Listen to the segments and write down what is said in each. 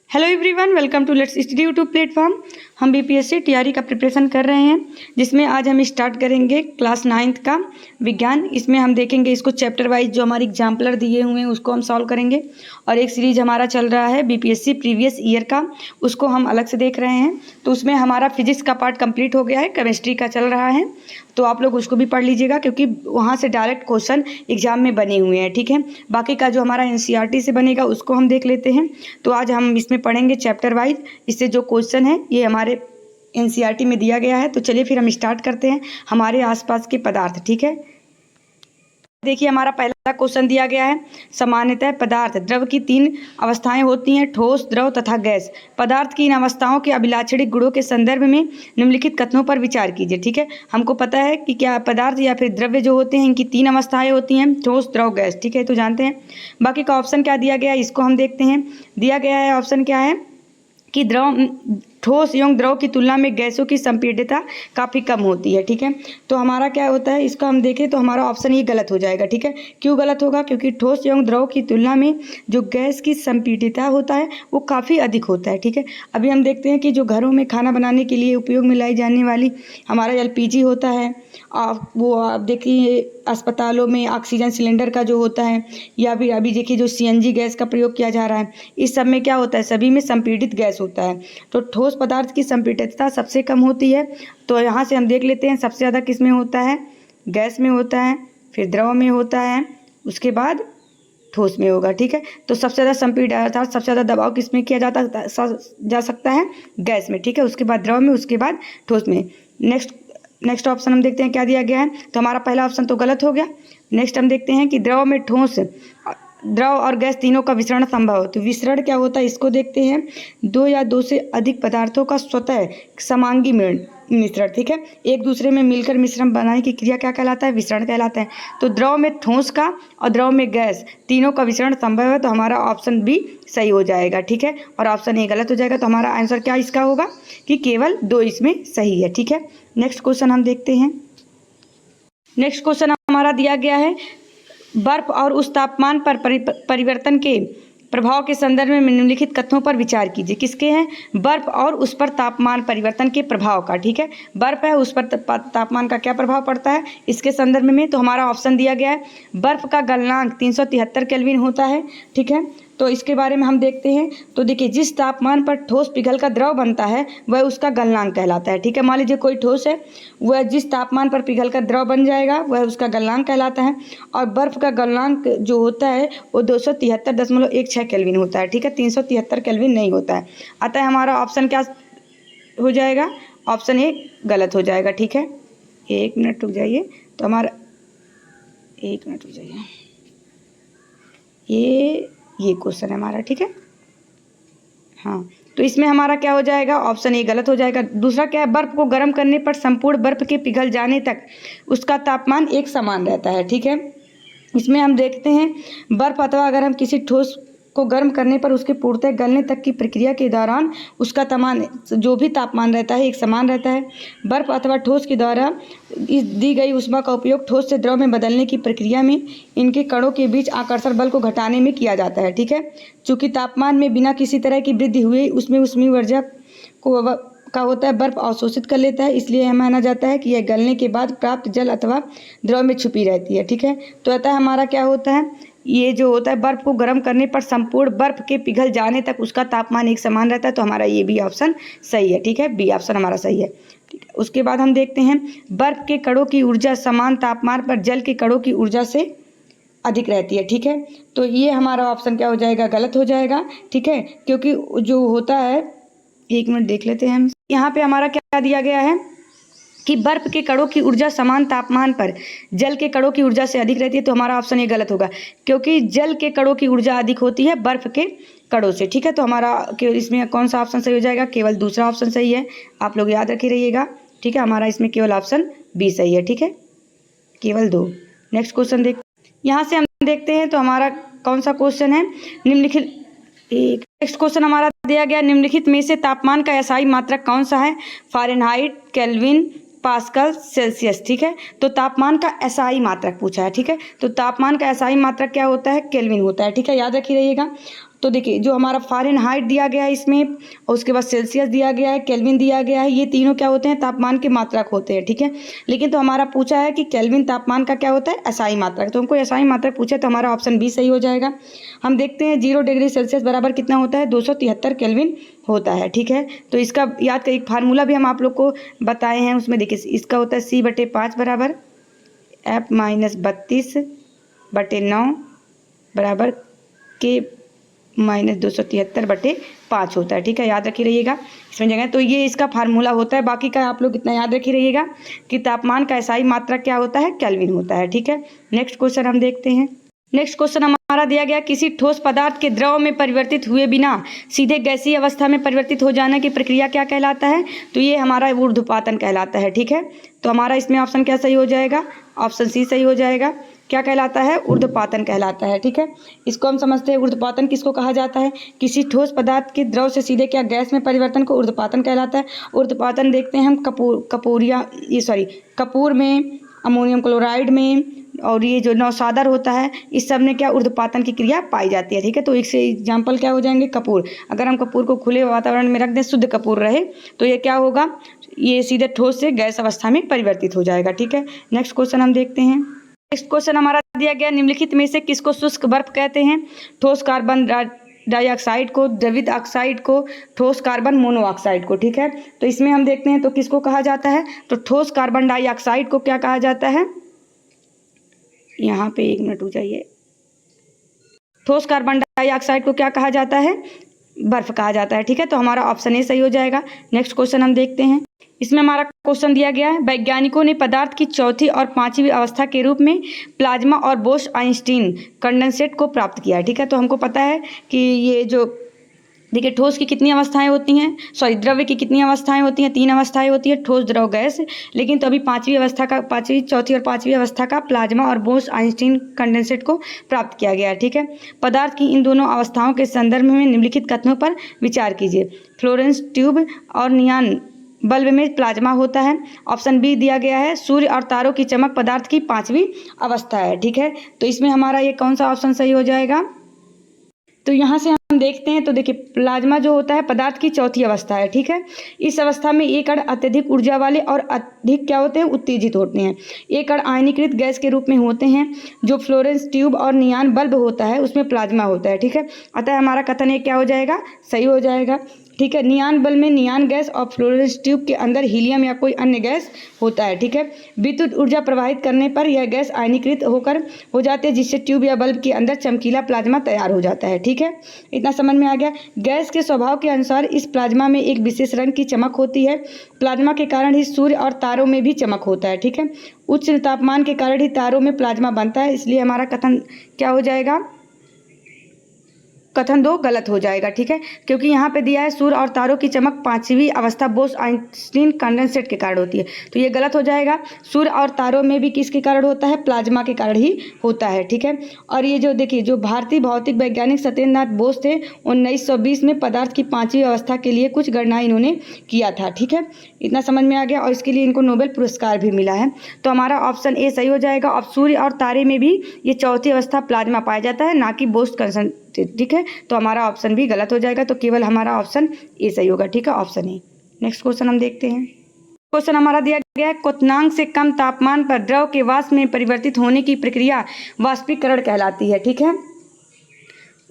Hello everyone, welcome to let's study YouTube platform. हम BPSC TRE का preparation कर रहे हैं, जिसमें आज हम स्टार्ट करेंगे क्लास 9th का विज्ञान। इसमें हम देखेंगे इसको चैप्टर वाइज जो हमारे एग्जाम्पलर दिए हुए हैं उसको हम सॉल्व करेंगे, और एक सीरीज हमारा चल रहा है बीपीएससी प्रीवियस ईयर का, उसको हम अलग से देख रहे हैं। तो उसमें हमारा फिजिक्स का पार्ट कंप्लीट हो गया है, केमिस्ट्री का चल रहा है, तो आप लोग उसको भी पढ़ लीजिएगा क्योंकि वहाँ से डायरेक्ट क्वेश्चन एग्जाम में बने हुए हैं। ठीक है, बाकी का जो हमारा एनसीईआरटी से बनेगा उसको हम देख लेते हैं। तो आज हम इसमें पढ़ेंगे चैप्टर वाइज, इससे जो क्वेश्चन है ये हमारे एनसीईआरटी में दिया गया है। तो चलिए फिर हम स्टार्ट करते हैं हमारे आसपास के पदार्थ। ठीक है, देखिए हमारा पहला क्वेश्चन दिया गया है, सामान्यतः पदार्थ द्रव की 3 अवस्थाएं होती हैं, ठोस, द्रव तथा गैस। पदार्थ की इन अवस्थाओं के अभिलाक्षणिक गुणों के संदर्भ में निम्नलिखित कथनों पर विचार कीजिए। ठीक है, हमको पता है कि क्या पदार्थ या फिर द्रव्य जो होते हैं इनकी 3 अवस्थाएं होती हैं, ठोस, द्रव, गैस। ठीक है, तो जानते हैं। बाकी का ऑप्शन क्या दिया गया है इसको हम देखते हैं। दिया गया है ऑप्शन क्या है कि ठोस एवं द्रव की तुलना में गैसों की संपीड्यता काफ़ी कम होती है। ठीक है, तो हमारा क्या होता है, इसका हम देखें तो हमारा ऑप्शन ये गलत हो जाएगा। ठीक है, क्यों गलत होगा? क्योंकि ठोस एवं द्रव की तुलना में जो गैस की संपीड्यता होता है वो काफ़ी अधिक होता है। ठीक है, अभी हम देखते हैं कि जो घरों में खाना बनाने के लिए उपयोग में लाई जाने वाली हमारा एलपीजी होता है, वो आप देखिए अस्पतालों में ऑक्सीजन सिलेंडर का जो होता है, या फिर अभी देखिए जो सीएनजी गैस का प्रयोग किया जा रहा है, इस सब में क्या होता है, सभी में संपीड़ित गैस होता है। तो ठोस पदार्थ की संपीड़ितता सबसे कम होती है। तो यहाँ से हम देख लेते हैं सबसे ज़्यादा किस में होता है, गैस में होता है, फिर द्रव में होता है, उसके बाद ठोस में होगा। ठीक है, तो सबसे ज़्यादा संपीड़ित अर्थात सबसे ज़्यादा दबाव किस में किया जा सकता है, गैस में। ठीक है, उसके बाद द्रव में, उसके बाद ठोस में। नेक्स्ट ऑप्शन हम देखते हैं क्या दिया गया है। तो हमारा पहला ऑप्शन तो गलत हो गया। नेक्स्ट हम देखते हैं कि द्रव में ठोस, द्रव और गैस तीनों का विसरण संभव है। तो विसरण क्या होता है इसको देखते हैं। 2 या 2 से अधिक पदार्थों का स्वतः समांगी मिश्रण। ठीक है, एक दूसरे में मिलकर मिश्रण बनाने की क्रिया क्या कहलाता है, विसरण कहलाता है। तो द्रव में ठोस का और द्रव में गैस तीनों का विसरण संभव है, तो हमारा ऑप्शन बी सही हो जाएगा। ठीक है, और ऑप्शन ए गलत हो जाएगा। तो हमारा आंसर क्या इसका होगा कि केवल 2 इसमें सही है। ठीक है, नेक्स्ट क्वेश्चन हम देखते हैं। नेक्स्ट क्वेश्चन हमारा दिया गया है, बर्फ और उस तापमान पर परिवर्तन के प्रभाव के संदर्भ में निम्नलिखित कथनों पर विचार कीजिए। किसके हैं, बर्फ और उस पर तापमान परिवर्तन के प्रभाव का। ठीक है, बर्फ है, उस पर तापमान का क्या प्रभाव पड़ता है इसके संदर्भ में। तो हमारा ऑप्शन दिया गया है, बर्फ का गलनांक 373 केल्विन होता है। ठीक है, तो इसके बारे में हम देखते हैं। तो देखिए, जिस तापमान पर ठोस पिघल का द्रव बनता है वह उसका गलनांक कहलाता है। ठीक है, मान लीजिए कोई ठोस है, वह जिस तापमान पर पिघल कर द्रव बन जाएगा वह उसका गलनांक कहलाता है। और बर्फ का गलनांक जो होता है वो 273.16 केल्विन होता है। ठीक है, 373 केल्विन नहीं होता है। अतः हमारा ऑप्शन क्या हो जाएगा, ऑप्शन ए गलत हो जाएगा। ठीक है, 1 मिनट रुक जाइए। तो हमारा 1 मिनट रुक जाइए, ये क्वेश्चन है हमारा। ठीक है, हाँ, तो इसमें हमारा क्या हो जाएगा, ऑप्शन ए गलत हो जाएगा। दूसरा क्या है, बर्फ को गर्म करने पर संपूर्ण बर्फ के पिघल जाने तक उसका तापमान एक समान रहता है। ठीक है, इसमें हम देखते हैं बर्फ अथवा अगर हम किसी ठोस को गर्म करने पर उसके पूर्णतः गलने तक की प्रक्रिया के दौरान उसका तापमान जो भी तापमान रहता है एक समान रहता है। बर्फ अथवा ठोस के द्वारा दी गई ऊष्मा का उपयोग ठोस से द्रव में बदलने की प्रक्रिया में इनके कणों के बीच आकर्षण बल को घटाने में किया जाता है। ठीक है, चूँकि तापमान में बिना किसी तरह की वृद्धि हुई उसमें ऊष्मीय ऊर्जा का होता है, बर्फ अवशोषित कर लेता है, इसलिए यह माना जाता है कि यह गलने के बाद प्राप्त जल अथवा द्रव में छुपी रहती है। ठीक है, तो अतः हमारा क्या होता है, ये जो होता है बर्फ को गर्म करने पर संपूर्ण बर्फ के पिघल जाने तक उसका तापमान एक समान रहता है। तो हमारा ये भी ऑप्शन सही है। ठीक है, बी ऑप्शन हमारा सही है। ठीक है, उसके बाद हम देखते हैं, बर्फ के कणों की ऊर्जा समान तापमान पर जल के कणों की ऊर्जा से अधिक रहती है। ठीक है, तो ये हमारा ऑप्शन क्या हो जाएगा, गलत हो जाएगा। ठीक है, क्योंकि जो होता है, 1 मिनट देख लेते हैं हम। यहाँ पे हमारा क्या दिया गया है कि बर्फ के कणों की ऊर्जा समान तापमान पर जल के कणों की ऊर्जा से अधिक रहती है। तो हमारा ऑप्शन ये गलत होगा, क्योंकि जल के कणों की ऊर्जा अधिक होती है बर्फ के कणों से। ठीक है, तो हमारा इसमें कौन सा ऑप्शन सही हो जाएगा, केवल दूसरा ऑप्शन सही है। आप लोग याद रखे रहिएगा। ठीक है, हमारा इसमें केवल ऑप्शन बी सही है। ठीक है, केवल 2। नेक्स्ट क्वेश्चन यहाँ से हम देखते हैं। तो हमारा कौन सा क्वेश्चन है, निम्नलिखित नेक्स्ट क्वेश्चन हमारा दिया गया, निम्नलिखित में से तापमान का एसआई मात्रक कौन सा है, फ़ारेनहाइट, केल्विन, पास्कल, सेल्सियस। ठीक है, तो तापमान का एसआई मात्रक पूछा है। ठीक है, तो तापमान का एसआई मात्रक क्या होता है, केल्विन होता है। ठीक है, याद रखी रहिएगा। तो देखिए जो हमारा फ़ारेनहाइट दिया गया है इसमें, और उसके बाद सेल्सियस दिया गया है, केल्विन दिया गया है, ये तीनों क्या होते हैं, तापमान के मात्रक होते हैं, ठीक है। लेकिन तो हमारा पूछा है कि केल्विन तापमान का क्या होता है, एसआई मात्रक, तो हमको एसआई मात्रक पूछा तो हमारा ऑप्शन बी सही हो जाएगा। हम देखते हैं 0 डिग्री सेल्सियस बराबर कितना होता है, 273 केल्विन होता है, ठीक है। तो इसका याद का एक फार्मूला भी हम आप लोग को बताए हैं, उसमें देखिए इसका होता है C/5 बराबर F-32/9 बराबर K-273/5 होता है, ठीक है। याद रखी रहिएगा इसमें जगह, तो ये इसका फार्मूला होता है। बाकी का आप लोग इतना याद रखी रहिएगा कि तापमान का एसआई मात्रक क्या होता है, केल्विन होता है, ठीक है। नेक्स्ट क्वेश्चन हम देखते हैं। नेक्स्ट क्वेश्चन हमारा दिया गया, किसी ठोस पदार्थ के द्रव में परिवर्तित हुए बिना सीधे गैसीय अवस्था में परिवर्तित हो जाने की प्रक्रिया क्या कहलाता है, तो ये हमारा ऊर्ध्वपातन कहलाता है, ठीक है। तो हमारा इसमें ऑप्शन क्या सही हो जाएगा, ऑप्शन सी सही हो जाएगा। क्या कहलाता है, ऊर्ध्वपातन कहलाता है, ठीक है। इसको हम समझते हैं ऊर्ध्वपातन किसको कहा जाता है, किसी ठोस पदार्थ के द्रव से सीधे क्या गैस में परिवर्तन को ऊर्ध्वपातन कहलाता है। ऊर्ध्वपातन देखते हैं हम कपूर में, अमोनियम क्लोराइड में, और ये जो नौसादर होता है, इस सब में क्या ऊर्ध्वपातन की क्रिया पाई जाती है, ठीक है। तो इससे एग्जाम्पल क्या हो जाएंगे, कपूर। अगर हम कपूर को खुले वातावरण में रख दें, शुद्ध कपूर रहे, तो ये क्या होगा, ये सीधे ठोस से गैस अवस्था में परिवर्तित हो जाएगा, ठीक है। नेक्स्ट क्वेश्चन हम देखते हैं। नेक्स्ट क्वेश्चन हमारा दिया गया, निम्नलिखित में से किसको शुष्क बर्फ कहते हैं, ठोस कार्बन डाइऑक्साइड को, द्रवित ऑक्साइड को, ठोस कार्बन मोनोऑक्साइड को, ठीक है। तो इसमें हम देखते हैं तो किसको कहा जाता है, तो ठोस कार्बन डाइऑक्साइड को क्या कहा जाता है, यहाँ पे 1 मिनट हो जाइए, ठोस कार्बन डाइऑक्साइड को क्या कहा जाता है, बर्फ कहा जाता है, ठीक है। तो हमारा ऑप्शन ए सही हो जाएगा। नेक्स्ट क्वेश्चन हम देखते हैं। इसमें हमारा क्वेश्चन दिया गया है, वैज्ञानिकों ने पदार्थ की चौथी और पांचवी अवस्था के रूप में प्लाज्मा और बोस-आइंस्टीन कंडेंसेट को प्राप्त किया है, ठीक है। तो हमको पता है कि ये जो देखिए ठोस की कितनी अवस्थाएं होती हैं, द्रव्य की कितनी अवस्थाएं होती हैं, 3 अवस्थाएं होती हैं, ठोस, द्रव, गैस। लेकिन तो अभी चौथी और पांचवी अवस्था का प्लाज्मा और बोस-आइंस्टीन कंडेंसेट को प्राप्त किया गया है, ठीक है। पदार्थ की इन दोनों अवस्थाओं के संदर्भ में निम्नलिखित कथनों पर विचार कीजिए। फ्लोरेंस ट्यूब और नियॉन बल्ब में प्लाज्मा होता है। ऑप्शन बी दिया गया है, सूर्य और तारों की चमक पदार्थ की 5वीं अवस्था है, ठीक है। तो इसमें हमारा ये कौन सा ऑप्शन सही हो जाएगा, तो यहाँ से हम देखते हैं तो देखिए प्लाज्मा जो होता है पदार्थ की चौथी अवस्था है, ठीक है। इस अवस्था में ये कण अत्यधिक ऊर्जा वाले और अधिक क्या होते हैं, उत्तेजित होते हैं। ये कण आयनीकृत गैस के रूप में होते हैं। जो फ्लोरेंस ट्यूब और नियॉन बल्ब होता है उसमें प्लाज्मा होता है, ठीक है। अतः हमारा कथन ये क्या हो जाएगा, सही हो जाएगा, ठीक है। नियॉन बल्ब में नियॉन गैस और फ्लोरेंस ट्यूब के अंदर हीलियम या कोई अन्य गैस होता है, ठीक है। विद्युत ऊर्जा प्रवाहित करने पर यह गैस आयनीकृत हो जाती है, जिससे ट्यूब या बल्ब के अंदर चमकीला प्लाज्मा तैयार हो जाता है, ठीक है। इतना समझ में आ गया। गैस के स्वभाव के अनुसार इस प्लाज्मा में एक विशेष रंग की चमक होती है। प्लाज्मा के कारण ही सूर्य और तारों में भी चमक होता है, ठीक है। उच्च तापमान के कारण ही तारों में प्लाज्मा बनता है, इसलिए हमारा कथन क्या हो जाएगा, कथन 2 गलत हो जाएगा, ठीक है। क्योंकि यहाँ पे दिया है सूर्य और तारों की चमक 5वीं अवस्था बोस-आइंस्टीन कंडेंसेट के कारण होती है, तो ये गलत हो जाएगा। सूर्य और तारों में भी किसके कारण होता है, प्लाज्मा के कारण ही होता है, ठीक है। और ये जो देखिए जो भारतीय भौतिक वैज्ञानिक सत्येंद्रनाथ बोस थे, 1920 में पदार्थ की 5वीं अवस्था के लिए कुछ गणना इन्होंने किया था, ठीक है। इतना समझ में आ गया, और इसके लिए इनको नोबेल पुरस्कार भी मिला है। तो हमारा ऑप्शन ए सही हो जाएगा। अब सूर्य और तारे में भी ये चौथी अवस्था प्लाज्मा पाया जाता है, ना कि बोस कंडेंसेट, ठीक है। तो हमारा ऑप्शन भी गलत हो जाएगा, तो केवल हमारा ऑप्शन ए सही होगा, ठीक है, ऑप्शन ए। नेक्स्ट क्वेश्चन हम देखते हैं। क्वेश्चन हमारा दिया गया है, क्वथनांक से कम तापमान पर द्रव के वाष्प में परिवर्तित होने की प्रक्रिया वाष्पीकरण कहलाती है, ठीक है।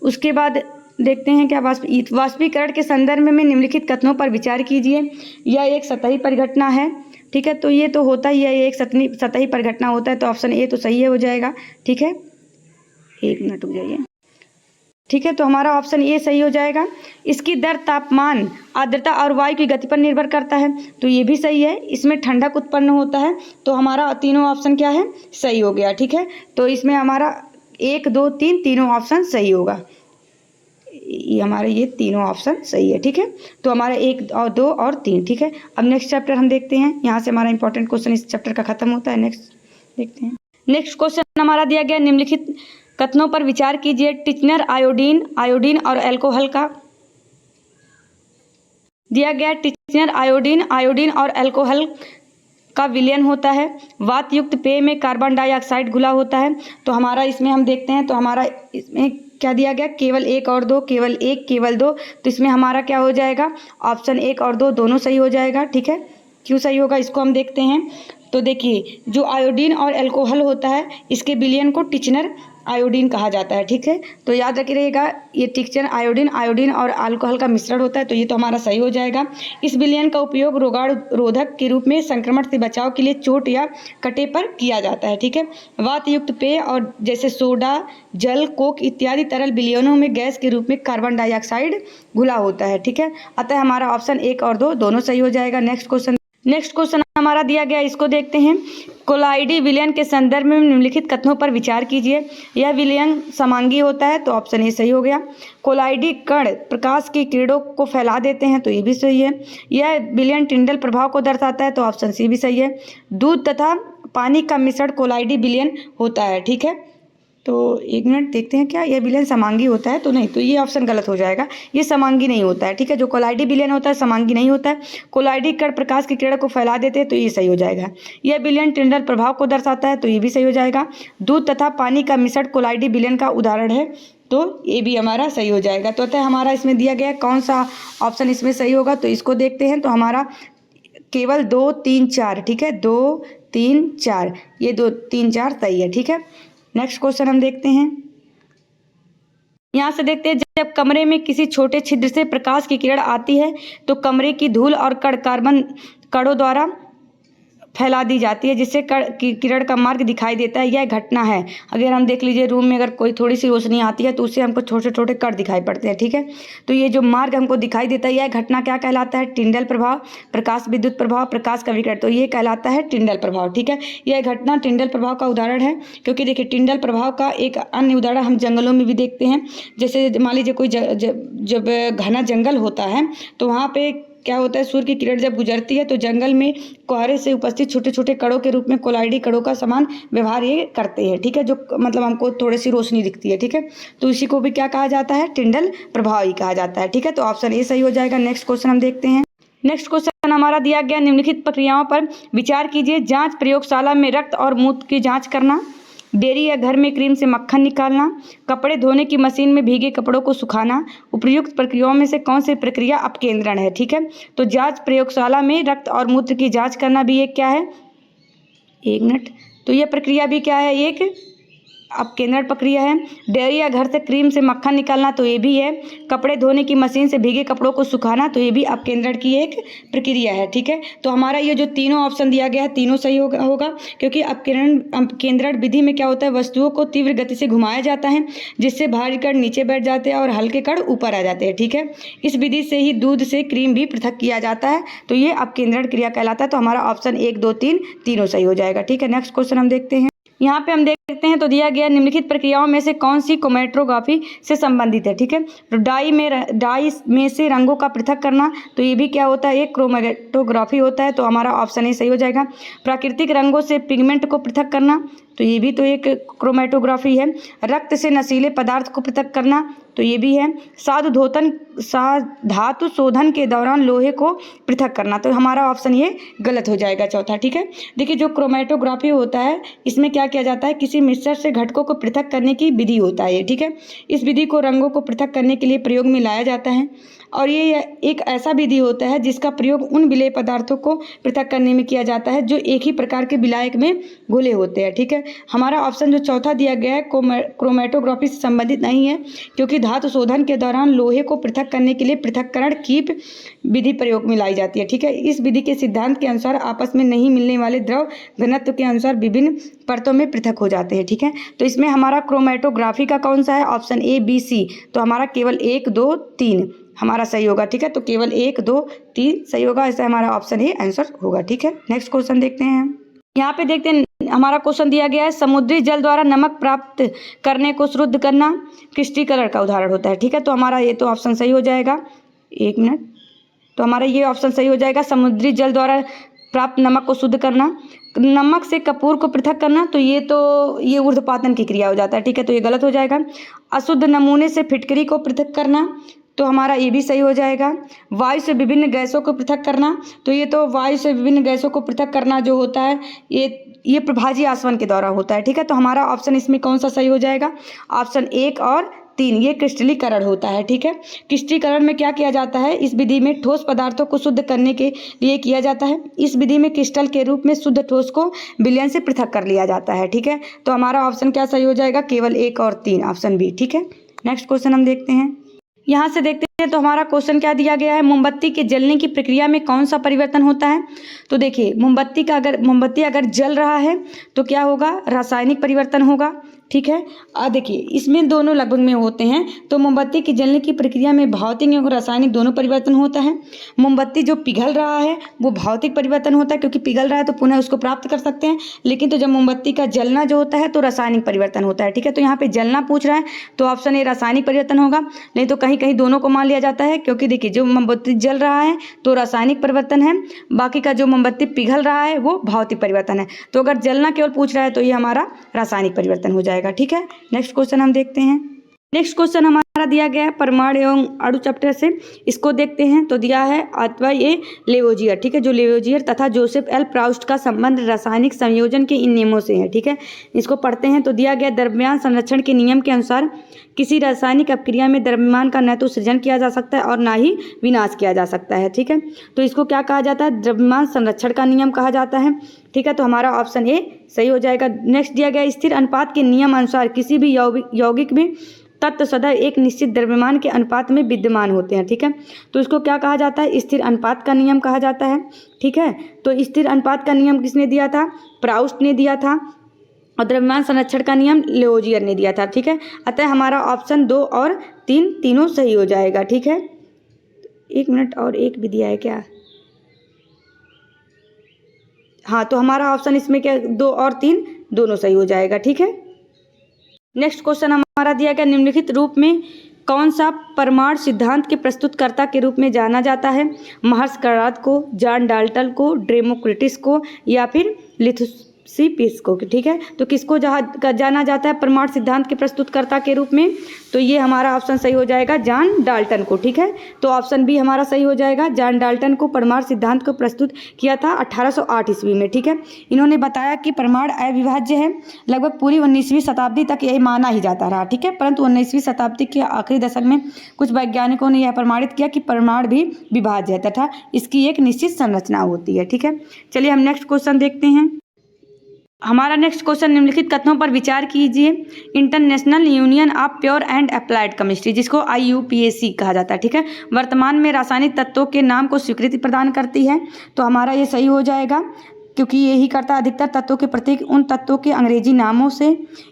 उसके बाद देखते हैं क्या वाष्पीकरण के संदर्भ में निम्नलिखित कथनों पर विचार कीजिए। यह एक सतही परिघटना है, ठीक है। तो ये तो होता ही है, ये एक सतही परिघटना होता है, तो ऑप्शन ए तो सही हो जाएगा, ठीक है। 1 मिनट रुक जाइए, ठीक है। तो हमारा ऑप्शन ए सही हो जाएगा। इसकी दर तापमान, आर्द्रता और वायु की गति पर निर्भर करता है, तो ये भी सही है। इसमें ठंडक उत्पन्न होता है, तो हमारा तीनों ऑप्शन क्या है, सही हो गया, ठीक है। तो इसमें हमारा 1, 2, 3 तीनों ऑप्शन सही होगा, ये हमारे ये तीनों ऑप्शन सही है, ठीक है। तो हमारा 1 और 2 और 3, ठीक है। अब नेक्स्ट चैप्टर हम देखते हैं, यहाँ से हमारा इंपॉर्टेंट क्वेश्चन इस चैप्टर का खत्म होता है। नेक्स्ट देखते हैं। नेक्स्ट क्वेश्चन हमारा दिया गया, निम्नलिखित कथनों पर विचार कीजिए। टिचनर आयोडीन और अल्कोहल का दिया गया। टिचनर आयोडीन और अल्कोहल का विलयन होता है। वात युक्त पेय में कार्बन डाइऑक्साइड घुला होता है। तो हमारा इसमें हम देखते हैं, तो हमारा इसमें क्या दिया गया, केवल एक और दो, केवल एक केवल दो, तो इसमें हमारा क्या हो जाएगा, ऑप्शन एक और दो दोनों सही हो जाएगा। ठीक है, क्यों सही होगा इसको हम देखते हैं। तो देखिए जो आयोडीन और अल्कोहल होता है इसके विलयन को टिचनर आयोडीन कहा जाता है। ठीक है, तो याद रखिएगा ये टिचनर आयोडीन और अल्कोहल का मिश्रण होता है, तो ये तो हमारा सही हो जाएगा। इस विलयन का उपयोग रोगाणुरोधक के रूप में संक्रमण से बचाव के लिए चोट या कटे पर किया जाता है। ठीक है, वात युक्त पेय और जैसे सोडा, जल, कोक इत्यादि तरल विलयनों में गैस के रूप में कार्बन डाइऑक्साइड घुला होता है। ठीक है, अतः हमारा ऑप्शन एक और दो दोनों सही हो जाएगा। नेक्स्ट क्वेश्चन हमारा दिया गया, इसको देखते हैं। कोलाइडी विलयन के संदर्भ में निम्नलिखित कथनों पर विचार कीजिए। यह विलयन समांगी होता है, तो ऑप्शन ए सही हो गया। कोलाइडी कण प्रकाश की किरणों को फैला देते हैं, तो ये भी सही है। यह विलयन टिंडल प्रभाव को दर्शाता है, तो ऑप्शन सी भी सही है। दूध तथा पानी का मिश्रण कोलाइडी विलयन होता है। ठीक है, तो एक मिनट देखते हैं क्या यह विलयन समांगी होता है, तो नहीं, तो ये ऑप्शन गलत हो जाएगा, ये समांगी नहीं होता है। ठीक है, जो कोलाइडी विलयन होता है समांगी नहीं होता है। कोलाइडी कण प्रकाश की किरण को फैला देते हैं, तो ये सही हो जाएगा। यह विलयन टिंडल प्रभाव को दर्शाता है, तो ये भी सही हो जाएगा। दूध तथा पानी का मिश्रण कोलाइडी विलयन का उदाहरण है, तो ये भी हमारा सही हो जाएगा। तो अतः हमारा इसमें दिया गया कौन सा ऑप्शन इसमें सही होगा, तो इसको देखते हैं। तो हमारा केवल 2, 3, 4, ठीक है, 2, 3, 4, ये 2, 3, 4 सही है। ठीक है, नेक्स्ट क्वेश्चन हम देखते हैं। यहाँ से देखते हैं, जब कमरे में किसी छोटे छिद्र से प्रकाश की किरण आती है तो कमरे की धूल और कण कार्बन कणों द्वारा फैला दी जाती है, जिससे किरण का मार्ग दिखाई देता है। यह घटना है, अगर हम देख लीजिए रूम में अगर कोई थोड़ी सी रोशनी आती है तो उससे हमको छोटे छोटे कण दिखाई पड़ते हैं। ठीक है, तो ये जो मार्ग हमको दिखाई देता है यह घटना क्या कहलाता है, टिंडल प्रभाव, प्रकाश विद्युत प्रभाव, प्रकाश का विकिरण, तो ये कहलाता है टिंडल प्रभाव। ठीक है, यह घटना टिंडल प्रभाव का उदाहरण है, क्योंकि देखिए टिंडल प्रभाव का एक अन्य उदाहरण हम जंगलों में भी देखते हैं। जैसे मान लीजिए कोई जब घना जंगल होता है तो वहाँ पे क्या होता है, सूर्य की किरण जब गुजरती है तो जंगल में कोहरे से उपस्थित छोटे छोटे कणों के रूप में कोलाइडी कणों का समान व्यवहार ये करते हैं। ठीक है, जो मतलब हमको थोड़ी सी रोशनी दिखती है। ठीक है, तो इसी को भी क्या कहा जाता है, टिंडल प्रभाव ही कहा जाता है। ठीक है, तो ऑप्शन ए सही हो जाएगा। नेक्स्ट क्वेश्चन हम देखते हैं। नेक्स्ट क्वेश्चन हमारा दिया गया, निम्नलिखित प्रक्रियाओं पर विचार कीजिए। जांच प्रयोगशाला में रक्त और मूत्र की जांच करना, डेयरी या घर में क्रीम से मक्खन निकालना, कपड़े धोने की मशीन में भीगे कपड़ों को सुखाना, उपर्युक्त प्रक्रियाओं में से कौन सी प्रक्रिया अपकेंद्रण है। ठीक है, तो जांच प्रयोगशाला में रक्त और मूत्र की जांच करना भी एक क्या है, एक मिनट, तो यह प्रक्रिया भी क्या है, एक अपकेंद्रण प्रक्रिया है। डेयरी या घर से क्रीम से मक्खन निकालना, तो ये भी है। कपड़े धोने की मशीन से भीगे कपड़ों को सुखाना, तो ये भी अपकेंद्रण की एक प्रक्रिया है। ठीक है, तो हमारा ये जो तीनों ऑप्शन दिया गया है तीनों सही होगा, क्योंकि अपकेंद्रण विधि में क्या होता है, वस्तुओं को तीव्र गति से घुमाया जाता है, जिससे भारी कण नीचे बैठ जाते हैं और हल्के कण ऊपर आ जाते हैं। ठीक है, इस विधि से ही दूध से क्रीम भी पृथक किया जाता है, तो ये अपकेंद्रण क्रिया कहलाता है। तो हमारा ऑप्शन 1, 2, 3 तीनों सही हो जाएगा। ठीक है, नेक्स्ट क्वेश्चन हम देखते हैं। यहाँ पे हम देखते हैं, तो दिया गया निम्नलिखित प्रक्रियाओं में से कौन सी क्रोमैटोग्राफी से संबंधित है। ठीक है, तो डाई में से रंगों का पृथक करना, तो ये भी क्या होता है, एक क्रोमैटोग्राफी होता है। तो हमारा ऑप्शन ए सही हो जाएगा। प्राकृतिक रंगों से पिगमेंट को पृथक करना, तो ये भी तो एक क्रोमैटोग्राफी है। रक्त से नशीले पदार्थ को पृथक करना, तो ये भी है। धातु शोधन के दौरान लोहे को पृथक करना, तो हमारा ऑप्शन ये गलत हो जाएगा, चौथा। ठीक है, देखिए जो क्रोमैटोग्राफी होता है इसमें क्या किया जाता है, किसी मिश्रण से घटकों को पृथक करने की विधि होता है। ठीक है, इस विधि को रंगों को पृथक करने के लिए प्रयोग में लाया जाता है, और ये एक ऐसा विधि होता है जिसका प्रयोग उन विलेय पदार्थों को पृथक करने में किया जाता है जो एक ही प्रकार के विलायक में घुले होते हैं। ठीक है, हमारा ऑप्शन जो चौथा दिया गया है क्रोमैटोग्राफी से संबंधित नहीं है, क्योंकि धातु शोधन के दौरान लोहे को पृथक करने के लिए पृथक्करण की विधि प्रयोग में लाई जाती है। ठीक है, इस विधि के सिद्धांत के अनुसार आपस में नहीं मिलने वाले द्रव घनत्व के अनुसार विभिन्न परतों में पृथक हो जाते हैं। ठीक है, तो इसमें हमारा क्रोमैटोग्राफी का कौन सा है, ऑप्शन ए, बी, सी, तो हमारा केवल 1, 2, 3 हमारा सही होगा। ठीक है, तो केवल 1, 2, 3 सही होगा, ऐसा हमारा ऑप्शन ए आंसर होगा। ठीक है, नेक्स्ट क्वेश्चन देखते हैं। यहाँ पे देखते हैं, हमारा क्वेश्चन दिया गया है, समुद्री जल द्वारा नमक प्राप्त करने को शुद्ध करना क्रिस्टलीकरण का उदाहरण होता है। ठीक है, तो हमारा ये तो ऑप्शन सही हो जाएगा, एक मिनट, तो हमारा ये ऑप्शन सही हो जाएगा। समुद्री जल द्वारा प्राप्त नमक को शुद्ध करना, नमक से कपूर को पृथक करना, तो ये ऊर्ध्वपातन की क्रिया हो जाता है। ठीक है, तो ये गलत हो जाएगा। अशुद्ध नमूने से फिटकरी को पृथक करना, तो हमारा ये भी सही हो जाएगा। वायु से विभिन्न गैसों को पृथक करना, तो ये तो वायु से विभिन्न गैसों को पृथक करना जो होता है ये प्रभाजी आसवन के द्वारा होता है। ठीक है, तो हमारा ऑप्शन इसमें कौन सा सही हो जाएगा, ऑप्शन 1 और 3 ये क्रिस्टलीकरण होता है। ठीक है, क्रिस्टलीकरण में क्या किया जाता है, इस विधि में ठोस पदार्थों को शुद्ध करने के लिए किया जाता है। इस विधि में क्रिस्टल के रूप में शुद्ध ठोस को विलयन से पृथक कर लिया जाता है। ठीक है, तो हमारा ऑप्शन क्या सही हो जाएगा, केवल 1 और 3, ऑप्शन बी। ठीक है, नेक्स्ट क्वेश्चन हम देखते हैं। यहाँ से देखते हैं तो हमारा क्वेश्चन क्या दिया गया है, मोमबत्ती के जलने की प्रक्रिया में कौन सा परिवर्तन होता है। तो देखिए मोमबत्ती अगर जल रहा है तो क्या होगा, रासायनिक परिवर्तन होगा। ठीक है, देखिए इसमें दोनों लगभग में होते हैं। तो मोमबत्ती की जलने की प्रक्रिया में भौतिक एवं रासायनिक दोनों परिवर्तन होता है। मोमबत्ती जो पिघल रहा है वो भौतिक परिवर्तन होता है, क्योंकि पिघल रहा है तो पुनः उसको प्राप्त कर सकते हैं। लेकिन तो जब मोमबत्ती का जलना जो होता है तो रासायनिक परिवर्तन होता है। ठीक है, तो यहाँ पे जलना पूछ रहा है तो ऑप्शन ए रासायनिक परिवर्तन होगा। नहीं तो कहीं कहीं दोनों को मान लिया जाता है, क्योंकि देखिए जो मोमबत्ती जल रहा है तो रासायनिक परिवर्तन है, बाकी का जो मोमबत्ती पिघल रहा है वो भौतिक परिवर्तन है। तो अगर जलना केवल पूछ रहा है तो ये हमारा रासायनिक परिवर्तन हो जाएगा। ठीक है, नेक्स्ट क्वेश्चन हम देखते हैं। नेक्स्ट क्वेश्चन हमारा दिया गया है परमाणु एवं अणु चैप्टर से, इसको देखते हैं। तो दिया है अथवा ये लेवोजियर। ठीक है, जो लेवोजियर तथा जोसेफ एल प्राउस्ट का संबंध रासायनिक संयोजन के इन नियमों से है। ठीक है, इसको पढ़ते हैं। तो दिया गया द्रव्यमान संरक्षण के नियम के अनुसार किसी रासायनिक अपक्रिया में द्रव्यमान का न तो सृजन किया जा सकता है और ना ही विनाश किया जा सकता है। ठीक है, तो इसको क्या कहा जाता है, द्रव्यमान संरक्षण का नियम कहा जाता है। ठीक है, तो हमारा ऑप्शन ए सही हो जाएगा। नेक्स्ट दिया गया स्थिर अनुपात के नियम अनुसार किसी भी यौगिक में तत्व सदैव एक निश्चित द्रव्यमान के अनुपात में विद्यमान होते हैं। ठीक है, तो इसको क्या कहा जाता है, स्थिर अनुपात का नियम कहा जाता है। ठीक है, तो स्थिर अनुपात का नियम किसने दिया था, प्राउस्ट ने दिया था, और द्रव्यमान संरक्षण का नियम लेवोजियर ने दिया था। ठीक है, अतः हमारा ऑप्शन 2 और 3 तीनों सही हो जाएगा। ठीक है, 1 मिनट, और एक भी दिया है क्या, हाँ, तो हमारा ऑप्शन इसमें क्या 2 और 3 दोनों सही हो जाएगा। ठीक है, नेक्स्ट क्वेश्चन हमारा दिया गया निम्नलिखित रूप में कौन सा परमाणु सिद्धांत के प्रस्तुतकर्ता के रूप में जाना जाता है, महर्ष करात को, जॉन डाल्टन को, डेमोक्रिटस को, या फिर लिथुसीपस को। ठीक है, तो किसको जाना जाता है परमाणु सिद्धांत के प्रस्तुतकर्ता के रूप में, तो ये हमारा ऑप्शन सही हो जाएगा जॉन डाल्टन को। ठीक है, तो ऑप्शन बी हमारा सही हो जाएगा। जॉन डाल्टन को परमाणु सिद्धांत को प्रस्तुत किया था 1808 ईस्वी में। ठीक है, इन्होंने बताया कि परमाणु अविभाज्य है। लगभग पूरी 19वीं शताब्दी तक यही माना ही जाता रहा। ठीक है, परंतु 19वीं शताब्दी के आखिरी दशक में कुछ वैज्ञानिकों ने यह प्रमाणित किया कि परमाणु भी विभाज्य है तथा इसकी एक निश्चित संरचना होती है। ठीक है, चलिए हम नेक्स्ट क्वेश्चन देखते हैं। हमारा नेक्स्ट क्वेश्चन निम्नलिखित कथनों पर विचार कीजिए। International union of pure and applied chemistry, जिसको IUPAC कहा जाता है, ठीक है, वर्तमान में रासायनिक तत्वों के नाम को स्वीकृति प्रदान करती है। तो हमारा ये सही हो जाएगा, क्योंकि यही करता है अधिकतर तत्वों के प्रतीक उन तत्वों के अंग्रेजी नामों से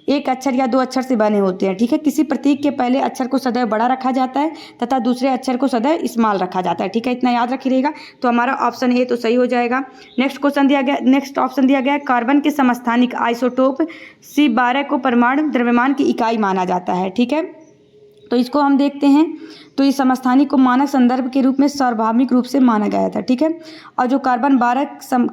एक अक्षर या 2 अक्षर से बने होते हैं। ठीक है, किसी प्रतीक के पहले अक्षर को सदैव बड़ा रखा जाता है तथा दूसरे अक्षर को सदैव स्मॉल रखा जाता है। ठीक है, इतना याद रखिएगा। तो हमारा ऑप्शन ए तो सही हो जाएगा। नेक्स्ट ऑप्शन दिया गया है कार्बन के समस्थानिक आइसोटोप C12 को परमाणु द्रव्यमान की इकाई माना जाता है। ठीक है, तो इसको हम देखते हैं। तो इस समस्थानिक को मानक संदर्भ के रूप में सार्वभौमिक रूप से माना गया था। ठीक है, और जो कार्बन 12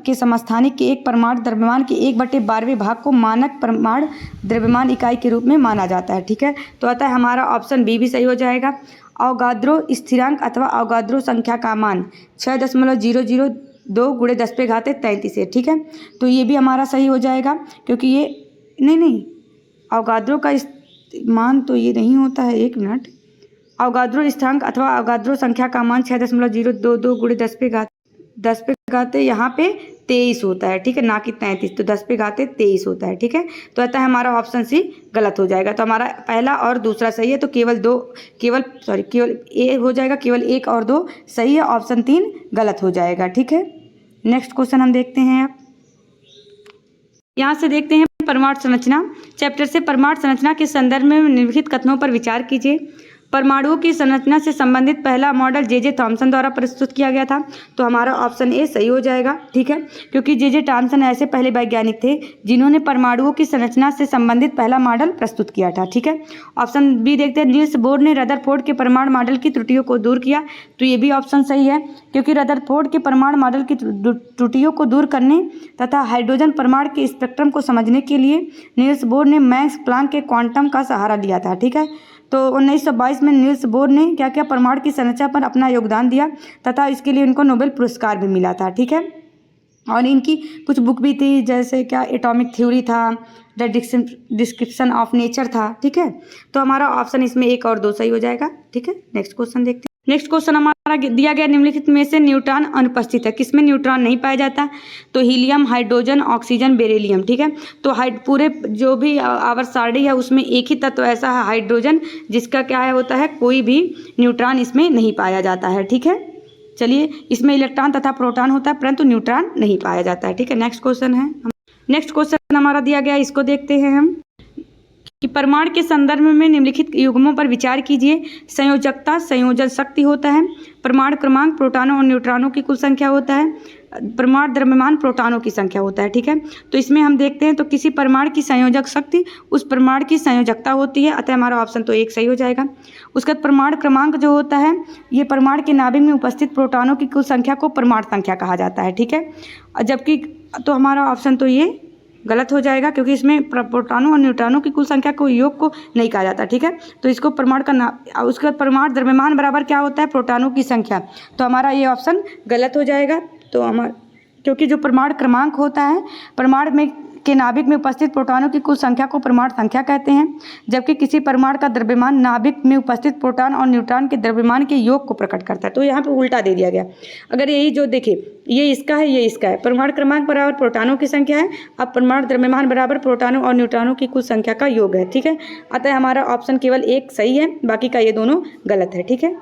के समस्थानिक के एक परमाणु द्रव्यमान के 1/12वें भाग को मानक परमाणु द्रव्यमान इकाई के रूप में माना जाता है। ठीक है, तो अतः हमारा ऑप्शन बी भी सही हो जाएगा। अवोगाद्रो स्थिरांक अथवा अवोगाद्रो संख्या का मान 6.002 × 10⁻33 है। ठीक है, तो ये भी हमारा सही हो जाएगा, क्योंकि ये नहीं अवोगाद्रो का मान तो ये नहीं होता है। 1 मिनट, अवोगाद्रो स्थिरांक अथवा अवोगाद्रो संख्या का मान 6.022 × 10⁻³ यहाँ पे 23 होता है। ठीक है, ना कि 33, तो 10⁻23 होता है। ठीक है, तो अतः हमारा ऑप्शन सी गलत हो जाएगा। तो हमारा पहला और दूसरा सही है, तो केवल ए हो जाएगा, केवल 1 और 2 सही है, ऑप्शन 3 गलत हो जाएगा। ठीक है, नेक्स्ट क्वेश्चन हम देखते हैं। अब यहाँ से देखते हैं परमाणु संरचना चैप्टर से। परमाणु संरचना के संदर्भ में निम्नलिखित कथनों पर विचार कीजिए। परमाणुओं की संरचना से संबंधित पहला मॉडल जे थॉमसन द्वारा प्रस्तुत किया गया था। तो हमारा ऑप्शन ए सही हो जाएगा। ठीक है, क्योंकि जे थॉमसन ऐसे पहले वैज्ञानिक थे जिन्होंने परमाणुओं की संरचना से संबंधित पहला मॉडल प्रस्तुत किया था। ठीक है, ऑप्शन बी देखते हैं। नील्स बोर ने रदरफोर्ड के परमाणु मॉडल की त्रुटियों को दूर किया। तो ये भी ऑप्शन सही है, क्योंकि रदरफोर्ड के परमाणु मॉडल की त्रुटियों को दूर करने तथा हाइड्रोजन परमाणु के स्पेक्ट्रम को समझने के लिए नील्स बोर ने मैक्स प्लांक के क्वांटम का सहारा लिया था। ठीक है, तो 1922 में नील्स बोर ने क्या क्या परमाणु की संरचना पर अपना योगदान दिया तथा इसके लिए उनको नोबेल पुरस्कार भी मिला था। ठीक है, और इनकी कुछ बुक भी थी, जैसे क्या एटॉमिक थ्योरी था, द डिस्क्रिप्शन ऑफ नेचर था। ठीक है, तो हमारा ऑप्शन इसमें 1 और 2 सही हो जाएगा। ठीक है, नेक्स्ट क्वेश्चन देखते हैं। नेक्स्ट क्वेश्चन हमारा दिया गया, निम्नलिखित में से न्यूट्रॉन अनुपस्थित है। किसमें न्यूट्रॉन नहीं पाया जाता? तो हीलियम, हाइड्रोजन, ऑक्सीजन, बेरिलियम। ठीक है, तो पूरे जो भी आवर्त सारणी है उसमें एक ही तत्व ऐसा है हाइड्रोजन, जिसका क्या है होता है, कोई भी न्यूट्रॉन इसमें नहीं पाया जाता है। ठीक है, चलिए, इसमें इलेक्ट्रॉन तथा प्रोटॉन होता है परंतु न्यूट्रॉन नहीं पाया जाता है। ठीक है, नेक्स्ट क्वेश्चन है। नेक्स्ट क्वेश्चन हमारा दिया गया, इसको देखते हैं हम कि परमाणु के संदर्भ में निम्नलिखित युग्मों पर विचार कीजिए। संयोजकता संयोजन शक्ति होता है, परमाणु क्रमांक प्रोटॉनों और न्यूट्रॉनों की कुल संख्या होता है, परमाणु द्रव्यमान प्रोटॉनों की संख्या होता है। ठीक है, तो इसमें हम देखते हैं तो किसी परमाणु की संयोजक शक्ति उस परमाणु की संयोजकता होती है, अतः हमारा ऑप्शन तो 1 सही हो जाएगा। उसका परमाणु क्रमांक जो होता है, ये परमाणु के नाभिक में उपस्थित प्रोटॉनों की कुल संख्या को परमाणु संख्या कहा जाता है। ठीक है, जबकि तो हमारा ऑप्शन तो ये गलत हो जाएगा, क्योंकि इसमें प्रोटॉनों और न्यूट्रॉनों की कुल संख्या को योग को नहीं कहा जाता। ठीक है, तो इसको परमाणु का उसके बाद परमाणु द्रव्यमान बराबर क्या होता है, प्रोटॉनों की संख्या, तो हमारा ये ऑप्शन गलत हो जाएगा। तो हमारा, क्योंकि जो परमाणु क्रमांक होता है, परमाणु में के नाभिक में उपस्थित प्रोटॉनों की कुल संख्या को परमाणु संख्या कहते हैं, जबकि किसी परमाणु का द्रव्यमान नाभिक में उपस्थित प्रोटॉन और न्यूट्रॉन के द्रव्यमान के योग को प्रकट करता है। तो यहाँ पे उल्टा दे दिया गया। अगर यही जो देखिए, ये इसका है, ये इसका है, परमाणु क्रमांक बराबर प्रोटॉनों की संख्या है, अब परमाणु द्रव्यमान बराबर प्रोटॉनों और न्यूट्रॉनों की कुल संख्या का योग है। ठीक है, अतः हमारा ऑप्शन केवल 1 सही है, बाकी का ये दोनों गलत है। ठीक है।